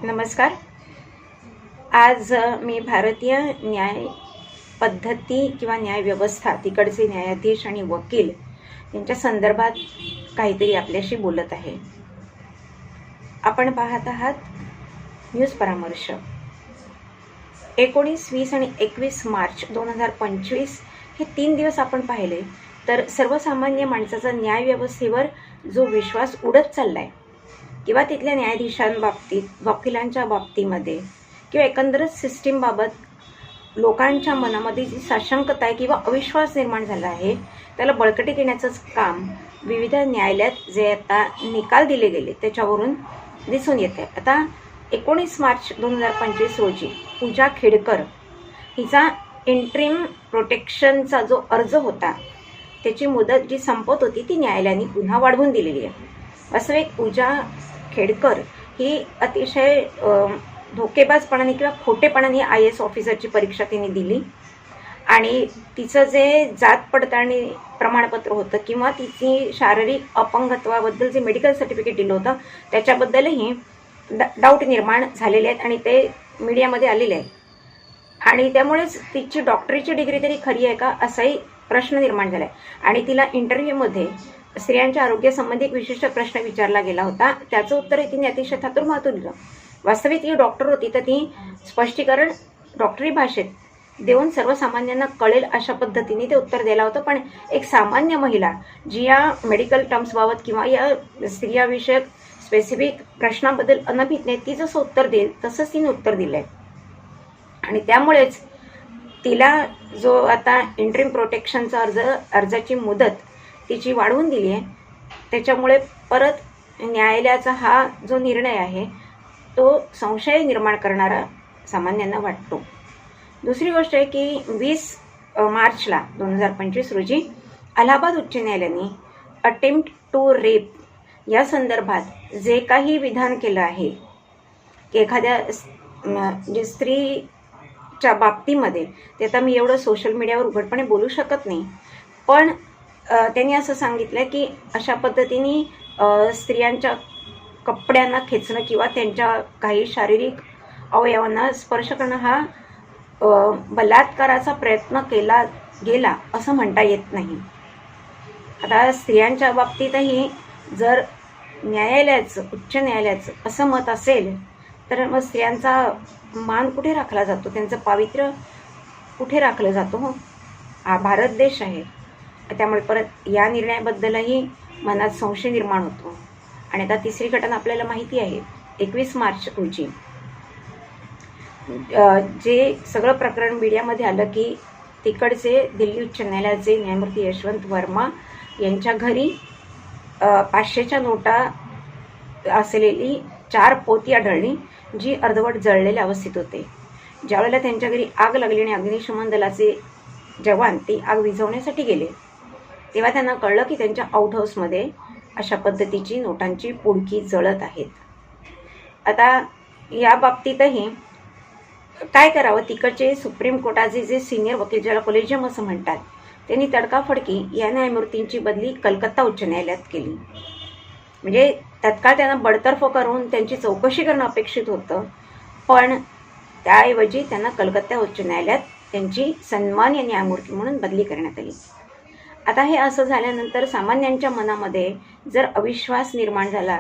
नमस्कार. आज मी भारतीय न्याय पद्धती किंवा न्यायव्यवस्था, तिकडचे न्यायाधीश आणि वकील यांच्या संदर्भात काहीतरी आपल्याशी बोलत आहे. आपण पाहत आहात न्यूज परामर्श. 19, 20 आणि 21 मार्च 2025 हे 3 दिवस आपण पाहिले तर सर्वसामान्य माणसाचा न्यायव्यवस्थेवर जो विश्वास उडत चाललाय किंवा तिथल्या न्यायाधीशांबाबतीत, वकिलांच्या बाबतीमध्ये किंवा एकंदरच सिस्टीमबाबत लोकांच्या मनामध्ये जी साशंकता आहे किंवा अविश्वास निर्माण झाला आहे, त्याला बळकटी देण्याचंच काम विविध न्यायालयात जे आता निकाल दिले गेले त्याच्यावरून दिसून येते. आता 19 मार्च 2025 रोजी पूजा खेडकर हिचा इंट्रीम प्रोटेक्शनचा जो अर्ज होता त्याची मुदत जी संपत होती ती न्यायालयाने पुन्हा वाढवून दिलेली आहे. वास्तविक पूजा खेडकर ही अतिशय धोकेबाजपणाने किंवा खोटेपणाने IAS ऑफिसरची परीक्षा तिने दिली आणि तिचं जे जात पडताळणी प्रमाणपत्र होतं किंवा तिची शारीरिक अपंगत्वाबद्दल जे मेडिकल सर्टिफिकेट दिलं होतं त्याच्याबद्दलही डाऊट निर्माण झालेले आहेत आणि ते मीडियामध्ये आलेले आहेत आणि त्यामुळेच तिची डॉक्टरीची डिग्री तरी खरी आहे का असाही प्रश्न निर्माण झाला आहे. आणि तिला इंटरव्ह्यूमध्ये स्त्रियांच्या आरोग्यासंबंधी एक विशिष्ट प्रश्न विचारला गेला होता, त्याचं उत्तर तिने अतिशय थातुरमातून दिलं. वास्तविक ती डॉक्टर होती तर ती स्पष्टीकरण डॉक्टरी भाषेत देऊन सर्वसामान्यांना कळेल अशा पद्धतीने ते उत्तर द्यायला होतं. पण एक सामान्य महिला जी या मेडिकल टर्म्सबाबत किंवा या स्त्रियाविषयक स्पेसिफिक प्रश्नाबद्दल अनभिज्ञ नाही, ती जसं उत्तर देईल तसंच तिने उत्तर दिलं आहे. आणि त्यामुळेच तिला जो आता इंट्रीम प्रोटेक्शनचा अर्जाची मुदत तिची वाढवून दिली आहे, त्याच्यामुळे परत न्यायालयाचा हा जो निर्णय आहे तो संशय निर्माण करणारा सामान्यांना वाटतो. दुसरी गोष्ट आहे की 20 मार्चला 2025 रोजी अलाहाबाद उच्च न्यायालयाने अटेम्प्ट टू रेप या संदर्भात जे काही विधान केलं आहे की एखाद्या जे स्त्रीच्या बाबतीमध्ये, ते आता मी एवढं सोशल मीडियावर उघडपणे बोलू शकत नाही, पण त्यांनी असं सांगितलं की अशा पद्धतीने स्त्रियांच्या कपड्यांना खेचणं किंवा त्यांच्या काही शारीरिक अवयवांना स्पर्श करणं हा बलात्काराचा प्रयत्न केला गेला असं म्हणता येत नाही. आता स्त्रियांच्या बाबतीतही जर न्यायालयाचं, उच्च न्यायालयाचं असं मत असेल तर मग स्त्रियांचा मान कुठे राखला जातो, त्यांचं पावित्र्य कुठे राखलं जातो? हा भारत देश आहे. त्यामुळे परत या निर्णयाबद्दलही मनात संशय निर्माण होतो. आणि आता तिसरी घटना आपल्याला माहिती आहे, 21 मार्च रोजी जे सगळं प्रकरण मीडियामध्ये आलं की तिकडचे दिल्ली उच्च न्यायालयाचे न्यायमूर्ती यशवंत वर्मा यांच्या घरी 500च्या नोटा असलेली 4 पोती आढळली जी अर्धवट जळलेल्या अवस्थेत होते. ज्यावेळेला त्यांच्या घरी आग लागली आणि अग्निशमन दलाचे जवान ती आग विझवण्यासाठी गेले तेव्हा त्यांना कळलं की त्यांच्या आउट हाऊसमध्ये अशा पद्धतीची नोटांची पुडकी जळत आहेत. आता या बाबतीतही काय करावं, तिकडचे सुप्रीम कोर्टाचे जे सिनियर वकील, ज्याला कोलेजियम असं म्हणतात, त्यांनी तडकाफडकी या न्यायमूर्तींची बदली कलकत्ता उच्च न्यायालयात केली. म्हणजे तत्काळ त्यांना बडतर्फ करून त्यांची चौकशी करणं अपेक्षित होतं, पण त्याऐवजी त्यांना कलकत्ता उच्च न्यायालयात त्यांची सन्मान्य न्यायमूर्ती म्हणून बदली करण्यात आली. आता हे असं झाल्यानंतर सामान्यांच्या मनामध्ये जर अविश्वास निर्माण झाला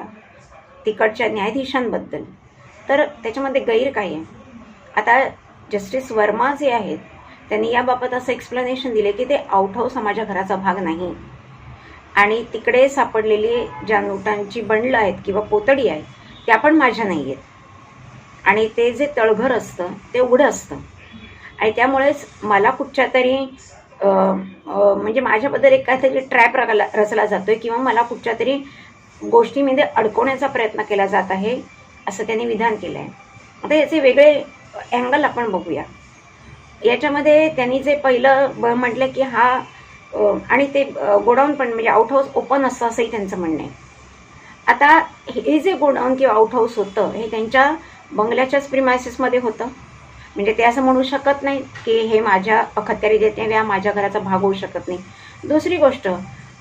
तिकडच्या न्यायाधीशांबद्दल तर त्याच्यामध्ये गैर काय आहे? आता जस्टिस वर्मा जे आहेत त्यांनी याबाबत असं एक्सप्लेनेशन दिले की ते आउट हाऊस हा माझ्या घराचा भाग नाही आणि तिकडे सापडलेली ज्या नोटांची बंडलं आहेत किंवा पोतडी आहे त्या पण माझ्या नाही आहेत आणि ते जे तळघर असतं ते उघडं असतं आणि त्यामुळेच मला कुठच्या तरी म्हणजे माझ्याबद्दल एक काहीतरी ट्रॅप रचला जातोय किंवा मला कुठच्या तरी गोष्टीमध्ये अडकवण्याचा प्रयत्न केला जात आहे असं त्यांनी विधान केलं आहे. आता याचे वेगळे अँगल आपण बघूया. याच्यामध्ये त्यांनी जे पहिलं म्हटलं की हा आणि ते गोडाऊन पण म्हणजे आउट हाऊस ओपन असतं असंही त्यांचं म्हणणं आहे. आता हे जे गोडाऊन किंवा आउट हाऊस होतं हे त्यांच्या बंगल्याच्याच प्रिमायसेसमध्ये होतं. म्हणजे ते असं म्हणू शकत नाही की हे माझ्या अखत्यारी देते किंवा माझ्या घराचा भाग होऊ शकत नाही. दुसरी गोष्ट,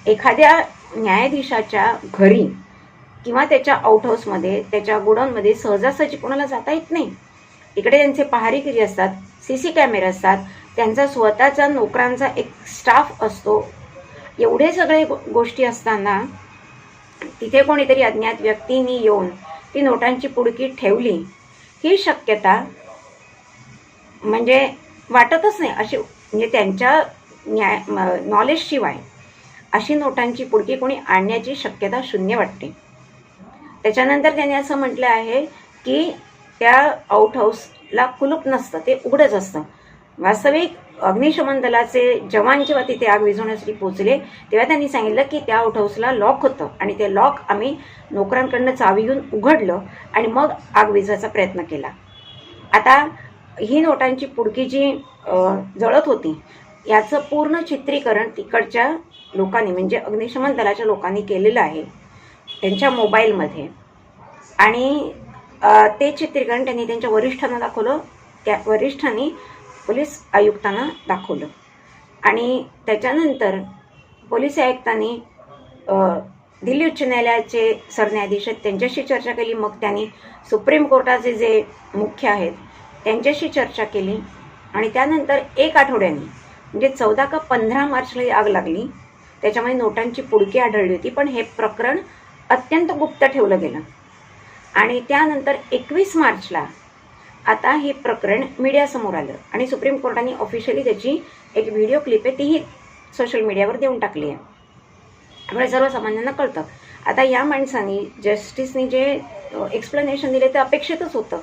एखाद्या न्यायाधीशाच्या घरी किंवा त्याच्या आउट हाऊसमध्ये, त्याच्या गोडाऊनमध्ये सहजासहजी कोणाला जाता येत नाही. इकडे त्यांचे पहारेकरी असतात, CC कॅमेरे असतात, त्यांचा स्वतःचा नोकरांचा एक स्टाफ असतो. एवढे सगळे गोष्टी असताना तिथे कोणीतरी अज्ञात व्यक्तींनी येऊन ती नोटांची पुडकी ठेवली, ही शक्यता म्हणजे वाटतच नाही. अशी म्हणजे त्यांच्या नॉलेजशिवाय अशी नोटांची पुडकी कोणी आणण्याची शक्यता शून्य वाटते. त्याच्यानंतर त्यांनी असं म्हटलं आहे की त्या आउट हाऊसला कुलूप नसतं, ते उघडच असतं. वास्तविक अग्निशमन दलाचे जवान जेव्हा तिथे आग विझवण्यासाठी पोहोचले तेव्हा त्यांनी सांगितलं की त्या आउट हाऊसला लॉक होतं आणि ते लॉक आम्ही नोकरांकडनं चावी घेऊन उघडलं आणि मग आग विझवायचा प्रयत्न केला. आता ही नोटांची पुडकी जी जळत होती याचं पूर्ण चित्रीकरण तिकडच्या लोकांनी म्हणजे अग्निशमन दलाच्या लोकांनी केलेलं आहे त्यांच्या मोबाईलमध्ये. आणि ते चित्रीकरण त्यांनी त्यांच्या वरिष्ठांना दाखवलं. त्या वरिष्ठांनी पोलीस आयुक्तांना दाखवलं आणि त्याच्यानंतर पोलीस आयुक्तांनी दिल्ली उच्च न्यायालयाचे सरन्यायाधीश आहेत त्यांच्याशी चर्चा केली. मग त्यांनी सुप्रीम कोर्टाचे जे मुख्य आहेत त्यांच्याशी चर्चा केली आणि त्यानंतर 1 आठवड्याने म्हणजे 14 का 15 मार्चला ही आग लागली. त्याच्यामध्ये नोटांची पुडकी आढळली होती, पण हे प्रकरण अत्यंत गुप्त ठेवलं गेलं. आणि त्यानंतर 21 मार्चला आता हे प्रकरण मीडियासमोर आलं आणि सुप्रीम कोर्टाने ऑफिशियली त्याची एक व्हिडिओ क्लिप आहे तीही सोशल मीडियावर देऊन टाकली आहे. त्यामुळे सर्वसामान्यांना कळतं. आता या माणसांनी जस्टिसनी जे एक्सप्लेनेशन दिले ते अपेक्षितच होतं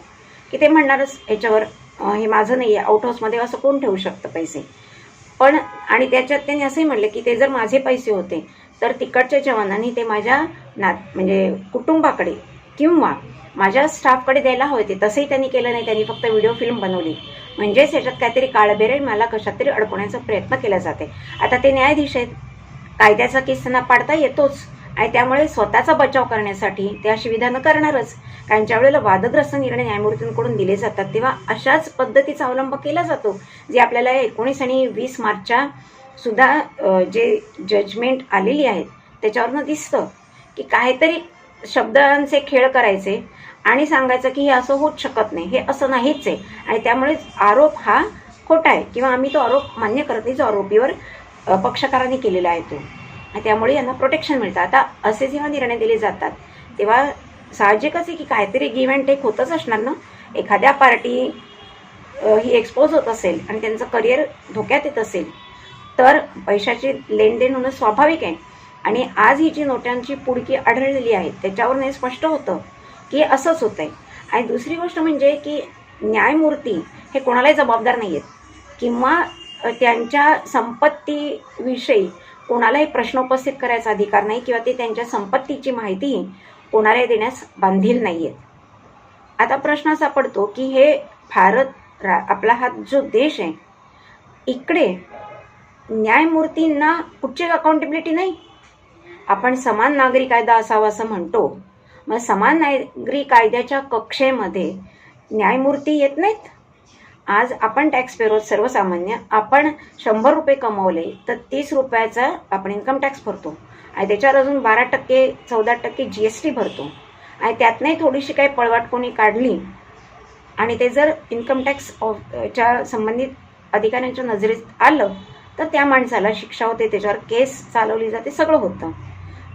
की ते म्हणणारच ह्याच्यावर हे माझं नाही आहे, आउट हाऊसमध्ये असं कोण ठेवू शकतं पैसे. पण आणि त्याच्यात त्यांनी असंही म्हटलं की ते जर माझे पैसे होते तर तिकडच्या जवानांनी ते माझ्या म्हणजे कुटुंबाकडे किंवा माझ्या स्टाफकडे द्यायला हवे ते. तसंही त्यांनी केलं नाही, त्यांनी फक्त व्हिडिओ फिल्म बनवली. म्हणजेच याच्यात काहीतरी काळबेरे मला कशात तरी अडकवण्याचा प्रयत्न केला जाते. आता ते न्यायाधीश आहेत, कायद्याचा केस त्यांना पाडता येतोच आणि त्यामुळे स्वतःचा बचाव करण्यासाठी ते अशी विधानं करणारच. कारण ज्या वेळेला वादग्रस्त निर्णय न्यायमूर्तींकडून दिले जातात तेव्हा अशाच पद्धतीचा अवलंब केला जातो, जे आपल्याला 19 आणि 20 मार्चच्या सुद्धा जे जजमेंट आलेली आहेत त्याच्यावरनं दिसतं की काहीतरी शब्दांचे खेळ करायचे आणि सांगायचं की हे असं होऊच शकत नाही, हे असं नाहीच आहे आणि त्यामुळेच आरोप हा खोटा आहे किंवा आम्ही तो आरोप मान्य करत नाही जो आरोपीवर पक्षकारांनी केलेला आहे तो. आणि त्यामुळे यांना प्रोटेक्शन मिळतं. आता असे जेव्हा निर्णय दिले जातात तेव्हा साहजिकच आहे की काहीतरी गिव्ह अँड टेक होतच असणार ना. एखाद्या पार्टी ही एक्सपोज होत असेल आणि त्यांचं करिअर धोक्यात येत असेल तर पैशाची लेनदेन होणं स्वाभाविक आहे. आणि आज ही जी नोटांची पुडकी आढळलेली आहे त्याच्यावरून हे स्पष्ट होतं की असंच होतं आहे. आणि दुसरी गोष्ट म्हणजे की न्यायमूर्ती हे कोणालाही जबाबदार नाही आहेत किंवा त्यांच्या संपत्तीविषयी कोणालाही प्रश्न उपस्थित करायचा अधिकार नाही किंवा ते त्यांच्या संपत्तीची माहितीही कोणालाही देण्यास बांधील नाही आहेत. आता प्रश्न असा पडतो की हे भारत आपला हा जो देश आहे इकडे न्यायमूर्तींना कुठची अकाउंटेबिलिटी नाही. आपण समान नागरी कायदा असावा असं म्हणतो, मग समान नागरी कायद्याच्या कक्षेमध्ये न्यायमूर्ती येत नाहीत. आज आपण टॅक्स पेअर सर्वसामान्य, आपण 100 रुपये कमवले तर 30 रुपयाचा आपण इन्कम टॅक्स भरतो आणि त्याच्यावर अजून 12% 14% GST भरतो आणि त्यातनंही थोडीशी काही पळवाट कोणी काढली आणि ते जर इन्कम टॅक्सच्या संबंधित अधिकाऱ्यांच्या नजरेत आलं तर त्या माणसाला शिक्षा होते, त्याच्यावर केस चालवली जाते, सगळं होतं.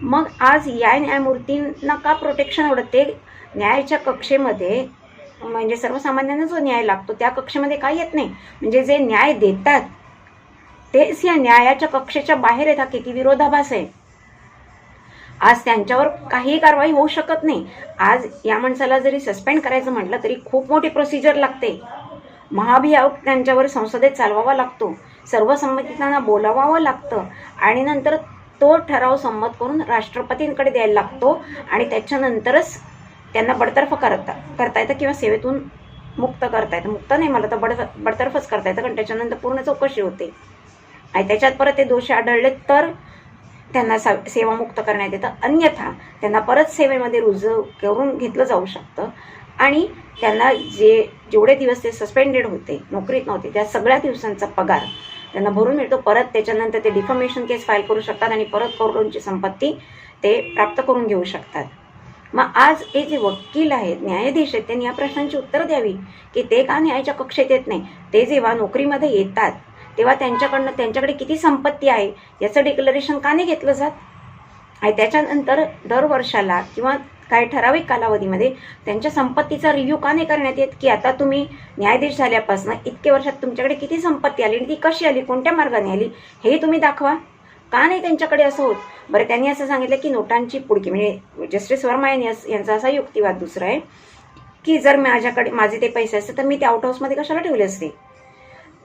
मग आज या न्यायमूर्तींना का प्रोटेक्शन एवढं? ते न्यायाच्या कक्षेमध्ये म्हणजे सर्वसामान्यांना जो न्याय लागतो त्या कक्षेमध्ये काय येत नाही. म्हणजे जे न्याय देतात तेच या न्यायाच्या कक्षेच्या बाहेर येतात. किती विरोधाभास आहे. आज त्यांच्यावर काही कारवाई होऊ शकत नाही. आज या माणसाला जरी सस्पेंड करायचं म्हटलं तरी खूप मोठी प्रोसिजर लागते. महाभियोग त्यांच्यावर संसदेत चालवावा लागतो, सर्वसंमतींना बोलावावं लागतं आणि नंतर तो ठराव संमत करून राष्ट्रपतींकडे द्यायला लागतो आणि त्याच्यानंतरच त्यांना बडतर्फ करता येतं किंवा सेवेतून मुक्त करता येतं. मुक्त नाही, मला तर बडतर्फच करता येतं, कारण त्याच्यानंतर पूर्ण चौकशी होते आणि त्याच्यात परत ते दोषी आढळले तर त्यांना सेवामुक्त करण्यात येतं. अन्यथा त्यांना परत सेवेमध्ये रुजू करून घेतलं जाऊ शकतं आणि त्यांना जेवढे दिवस ते सस्पेंडेड होते, नोकरीत नव्हते, त्या सगळ्या दिवसांचा पगार त्यांना भरून मिळतो. परत त्याच्यानंतर ते डिफॉमेशन केस फाईल करू शकतात आणि परत करोडोंची संपत्ती ते प्राप्त करून घेऊ शकतात. मग आज हे जे वकील आहेत, न्यायाधीश आहेत, त्यांनी या प्रश्नांची उत्तर द्यावी की ते का न्यायाच्या कक्षेत येत नाही. ते जेव्हा नोकरीमध्ये येतात तेव्हा त्यांच्याकडे किती संपत्ती आहे याचं डिक्लरेशन का नाही घेतलं जात. आणि त्याच्यानंतर दर वर्षाला किंवा काही ठराविक कालावधीमध्ये त्यांच्या संपत्तीचा रिव्ह्यू का नाही करण्यात येत की आता तुम्ही न्यायाधीश झाल्यापासून इतक्या वर्षात तुमच्याकडे किती संपत्ती आली आणि ती कशी आली, कोणत्या मार्गाने आली, हे तुम्ही दाखवा. का नाही त्यांच्याकडे असं होत. बरं, त्यांनी असं सांगितलं की नोटांची पुडकी, म्हणजे जस्टिस वर्मा यांचा असा युक्तिवाद दुसरा आहे की जर माझे ते पैसे असते तर मी ते आउट हाऊसमध्ये कशाला ठेवले असते.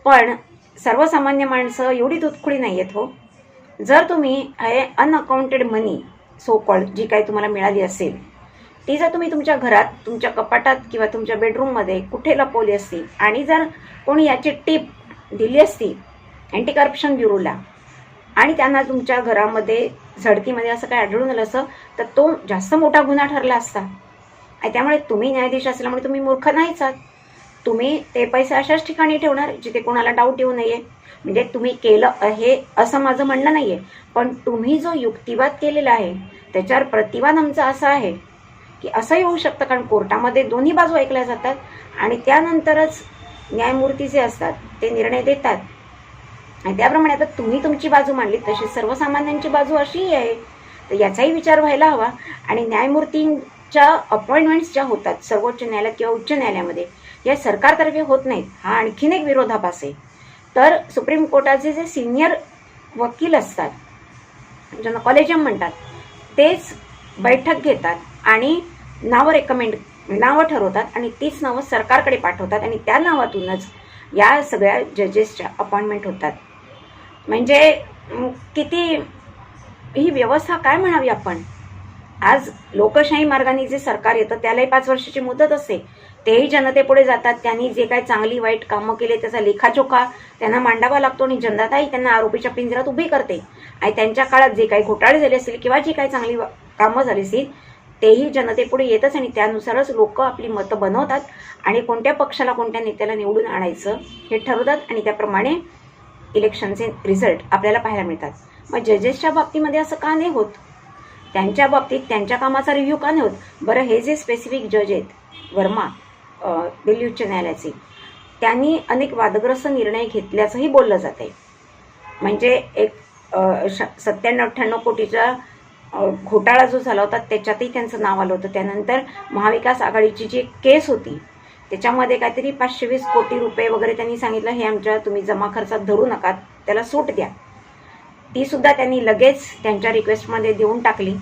पण सर्वसामान्य माणसं एवढी तुटखुळी नाही आहेत हो. जर तुम्ही हे अनअकाउंटेड मनी सो कॉल्ड जी काही तुम्हाला मिळाली असेल ती जर तुम्ही तुमच्या घरात, तुमच्या कपाटात किंवा तुमच्या बेडरूममध्ये कुठे लपवली असती आणि जर कोणी याची टीप दिली असती अँटी करप्शन ब्युरोला आणि त्यांना तुमच्या घरामध्ये झडतीमध्ये असं काही आढळून आलं असं तर तो जास्त मोठा गुन्हा ठरला असता. आणि त्यामुळे तुम्ही न्यायाधीश असल्यामुळे तुम्ही मूर्ख नाहीच आहात. तुम्ही ते पैसे अशाच ठिकाणी ठेवणार जिथे कोणाला डाऊट येऊ नये. म्हणजे तुम्ही केलं आहे असं माझं म्हणणं नाही आहे, पण तुम्ही जो युक्तिवाद केलेला आहे त्याच्यावर प्रतिवाद आमचा असा आहे की असं येऊ शकतं, कारण कोर्टामध्ये दोन्ही बाजू ऐकल्या जातात आणि त्यानंतरच न्यायमूर्ती जे असतात ते निर्णय देतात. आणि त्याप्रमाणे आता तुम्ही तुमची बाजू मांडली तशी सर्वसामान्यांची बाजू अशीही आहे. तर याचाही विचार व्हायला हवा. आणि न्यायमूर्तींच्या अपॉइंटमेंट्स ज्या होतात सर्वोच्च न्यायालयात किंवा उच्च न्यायालयामध्ये या सरकारतर्फे होत नाहीत. हा आणखीन एक विरोधाभास आहे. तर सुप्रीम कोर्टाचे जे सिनियर वकील असतात ज्यांना कॉलेजियम म्हणतात तेच बैठक घेतात आणि नावं ठरवतात आणि तीच नावं सरकारकडे पाठवतात आणि त्या नावातूनच या सगळ्या जजेसच्या अपॉइंटमेंट होतात. म्हणजे किती ही व्यवस्था काय म्हणावी आपण. आज लोकशाही मार्गाने जे सरकार येतं त्यालाही 5 वर्षाची मुदत असते. तेही जनतेपुढे जातात. त्यांनी जे काही चांगली वाईट कामं केले त्याचा लेखाजोखा त्यांना मांडावा लागतो आणि जनताही त्यांना आरोपीच्या पिंजऱ्यात उभी करते. आणि त्यांच्या काळात जे काही घोटाळे झाले असतील किंवा जी काही चांगली कामं झाली असतील तेही जनतेपुढे येतच आणि त्यानुसारच लोक आपली मतं बनवतात आणि कोणत्या पक्षाला कोणत्या नेत्याला निवडून आणायचं हे ठरवतात आणि त्याप्रमाणे इलेक्शनचे रिझल्ट आपल्याला पाहायला मिळतात. मग जजेसच्या बाबतीमध्ये असं का नाही होत. त्यांच्या बाबतीत त्यांच्या कामाचा रिव्ह्यू का नाही होत. बरं, हे जे स्पेसिफिक जज आहेत वर्मा दिल्ली उच्च न्यायालयाचे, त्यांनी अनेक वादग्रस्त निर्णय घेतल्याचंही बोललं जात आहे. म्हणजे एक 97-98 कोटीचा घोटाळा जो झाला होता त्याच्यातही त्यांचं नाव आलं होतं. त्यानंतर महाविकास आघाडीची जी केस होती त्याच्यामध्ये काहीतरी 520 कोटी रुपये वगैरे त्यांनी सांगितलं हे आमच्या तुम्ही जमा खर्चात धरू नका, त्याला सूट द्या. ती सुद्धा त्यांनी लगेच त्यांच्या रिक्वेस्टमध्ये देऊन टाकली.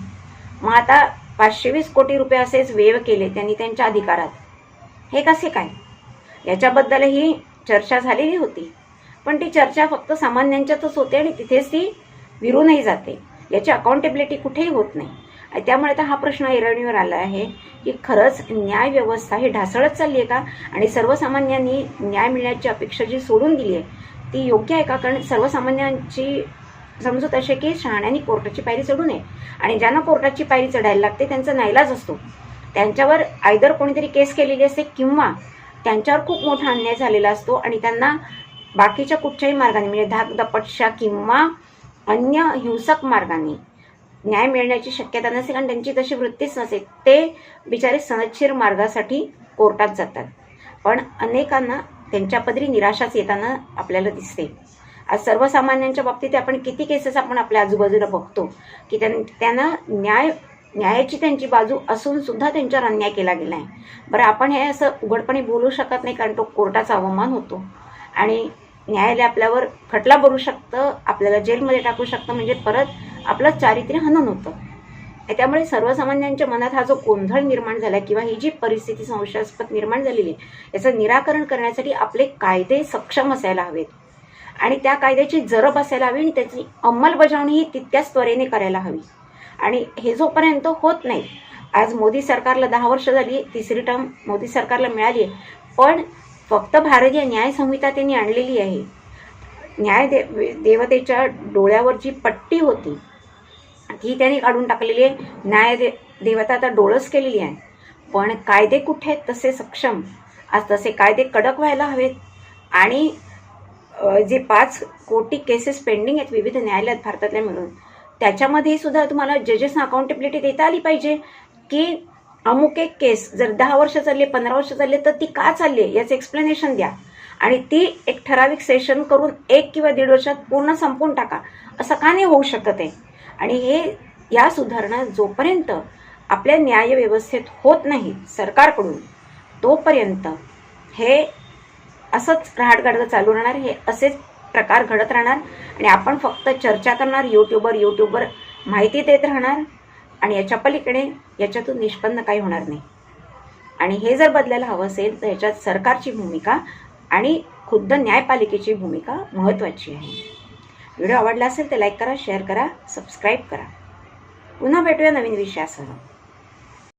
मग आता 520 कोटी रुपये असेच वेव केले त्यांनी त्यांच्या अधिकारात. हे कसे काय, याच्याबद्दलही चर्चा झालेली होती. पण ती चर्चा फक्त सामान्यांच्यातच होते आणि तिथेच ती विरूनही जाते. याची अकाउंटेबिलिटी कुठेही होत नाही. आणि त्यामुळे आता हा प्रश्न ऐरणीवर आला आहे की खरंच न्याय व्यवस्था ही ढासळत चालली आहे का आणि सर्वसामान्यांनी न्याय मिळण्याची अपेक्षा जी सोडून दिली आहे ती योग्य आहे का. कारण सर्वसामान्यांची समजूत अशी की शहाण्यांनी कोर्टाची पायरी चढू नये आणि ज्यांना कोर्टाची पायरी चढायला लागते त्यांचा नाईलाज असतो. त्यांच्यावर आयदर कोणीतरी केस केलेली असते किंवा त्यांच्यावर खूप मोठा अन्याय झालेला असतो आणि त्यांना बाकीच्या कुठच्याही मार्गाने म्हणजे धाकदपटशा किंवा अन्य हिंसक मार्गाने न्याय मिळण्याची शक्यता नसेल कारण त्यांची तशी वृत्तीच नसेल. ते बिचारे सनदशीर मार्गासाठी कोर्टात जातात. पण अनेकांना त्यांच्या पदरी निराशाच येताना आपल्याला दिसते. आज सर्वसामान्यांच्या बाबतीत आपण किती केसेस आपण आपल्या आजूबाजूला बघतो की त्यांना न्यायाची त्यांची बाजू असून सुद्धा त्यांच्यावर अन्याय केला गेला आहे. बरं, आपण हे असं उघडपणे बोलू शकत नाही कारण तो कोर्टाचा अवमान होतो आणि न्यायालय आपल्यावर खटला भरू शकतं, आपल्याला जेलमध्ये टाकू शकतं, म्हणजे परत आपलं चारित्र्य हनन होतं. त्यामुळे सर्वसामान्यांच्या मनात हा जो गोंधळ निर्माण झाला किंवा ही जी परिस्थिती संशयास्पद निर्माण झालेली आहे याचं निराकरण करण्यासाठी आपले कायदे सक्षम असायला हवेत आणि त्या कायद्याची जरब असायला हवी आणि त्याची अंमलबजावणी ही तितक्याच त्वरेने करायला हवी. आणि हे जोपर्यंत होत नाही, आज मोदी सरकारला 10 वर्ष झाली, 3री टर्म मोदी सरकारला मिळाली आहे, पण फक्त भारतीय न्याय संहिता त्यांनी आणलेली आहे. देवतेच्या डोळ्यावर जी पट्टी होती ती त्यांनी काढून टाकलेली आहे. देवता आता डोळस केलेली आहे. पण कायदे कुठे आहेत तसे सक्षम. आज तसे कायदे कडक व्हायला हवेत आणि जे 5 कोटी केसेस पेंडिंग आहेत विविध न्यायालयात भारतातल्या मिळून त्याच्यामध्ये सुद्धा तुम्हाला जजेसना अकाउंटेबिलिटी देता आली पाहिजे की अमुक एक केस जर 10 वर्ष चालली, 15 वर्ष चालली, तर ती का चालली आहे याचं एक्सप्लेनेशन द्या आणि ती एक ठराविक सेशन करून 1 किंवा 1.5 वर्षात पूर्ण संपवून टाका. असं का नाही होऊ शकत आहे? आणि या सुधारणा जोपर्यंत आपल्या न्यायव्यवस्थेत होत नाही सरकारकडून, तोपर्यंत हे असंच रहाटगाडगं चालू राहणार. हे असेच प्रकार घडत राहणार आणि आपण फक्त चर्चा करणार, यूट्यूबवर माहिती देत राहणार आणि याच्या पलीकडे याच्यातून निष्पन्न काही होणार नाही. आणि हे जर बदलायला हवं असेल तर याच्यात सरकारची भूमिका आणि खुद्द न्यायपालिकेची भूमिका महत्त्वाची आहे. व्हिडिओ आवडला असेल तर लाईक करा, शेअर करा, सबस्क्राईब करा. पुन्हा भेटूया नवीन विषयासह.